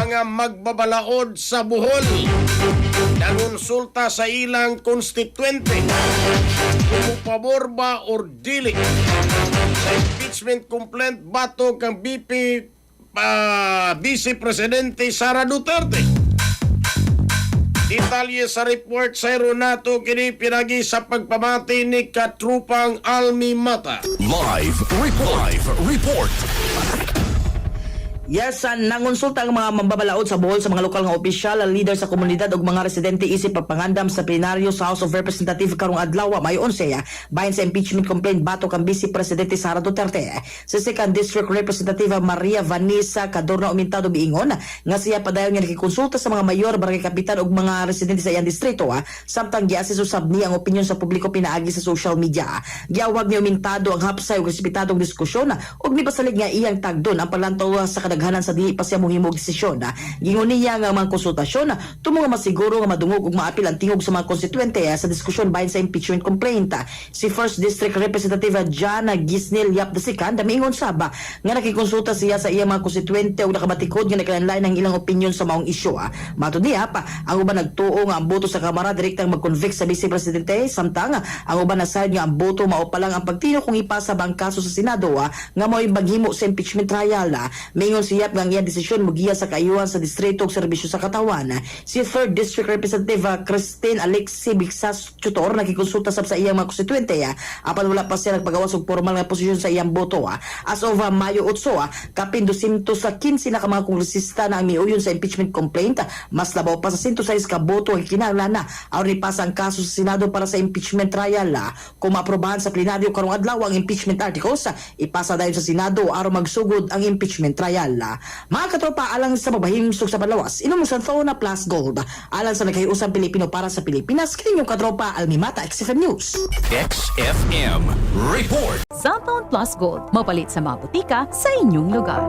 mga magbabalaod sa Bohol nangonsulta sa ilang konstituente kung pabor ba or dili sa impeachment complaint bato kang Vice Presidente Sara Duterte. Detalye sa report sa Renato kini pinagi sa pagpamati ni Katrupang Almi Mata. Live report. Yes, nangonsulta ang mga mambabalaod sa Bohol sa mga lokal nga opisyal, leader sa komunidad ug mga residente isip pagpangandam sa plenaryo sa House of Representatives karong adlaw Mayo 11 bahin sa impeachment complaint bato kang Vice Presidente Sara Duterte. Si Second District Representative Maria Vanessa Cadorna Umintado biingon nga siya padayon nga nakikonsulta sa mga mayor, barangay kapitan ug mga residente sa iyang distrito samtang giasis usab niya ang opinyon sa publiko pinaagi sa social media. Giawag ni Umintado ang hapsay ug respetadong diskusyon ug nipasalig nga iyang tagdon ang palantaw sa kadaghanan sa di pa siya mohimog desisyon. Gingon niya nga mga konsultasyon tumo nga masiguro nga madungog ug maapil ang tingog sa mga konstituente sa diskusyon bahin sa impeachment complaint. Si First District Representative John Gisnel Yap II miingon saba nga nakikonsulta siya sa iyang mga konstituente ug nakabatikod nga nakalanlain ang ilang opinyon sa maong isyu. Matud niya ang uban nagtuo nga ang boto sa Kamara direktang mag-convict sa Vice Presidente samtang ang uban na side nga ang boto mao pa lang ang pagtino kung ipasa ba ang kaso sa Senado nga mo'y maghimo sa impeachment trial. Mingon siyap nga iyang desisyon mugiya sa kaayuhan sa distrito ug serbisyo sa katawan. Si 3rd District Representative Christine Alexi Bixas Tutor nakikonsulta sab sa iyang mga konstituente apan wala pa siya nagpagawas og formal nga posisyon sa iyang boto. As of Mayo 8 kapin 215 na ka mga kongresista na ang miuyon sa impeachment complaint, mas labaw pa sa 106 ka boto ang kinahanglan aron ipasa ang kaso sa Senado para sa impeachment trial. Kung maaprobahan sa plenaryo karong adlaw ang impeachment articles, ipasa dayon sa Senado aron magsugod ang impeachment trial. Mga katropa, alang sa mabahimsog sa panlawas, inom sa Thona Plus Gold. Alang sa nagkayusang Pilipino para sa Pilipinas, kanyang katropa Almi Mata, XFM News. XFM report. Cellphone Plus Gold, mapalit sa mga butika sa inyong lugar.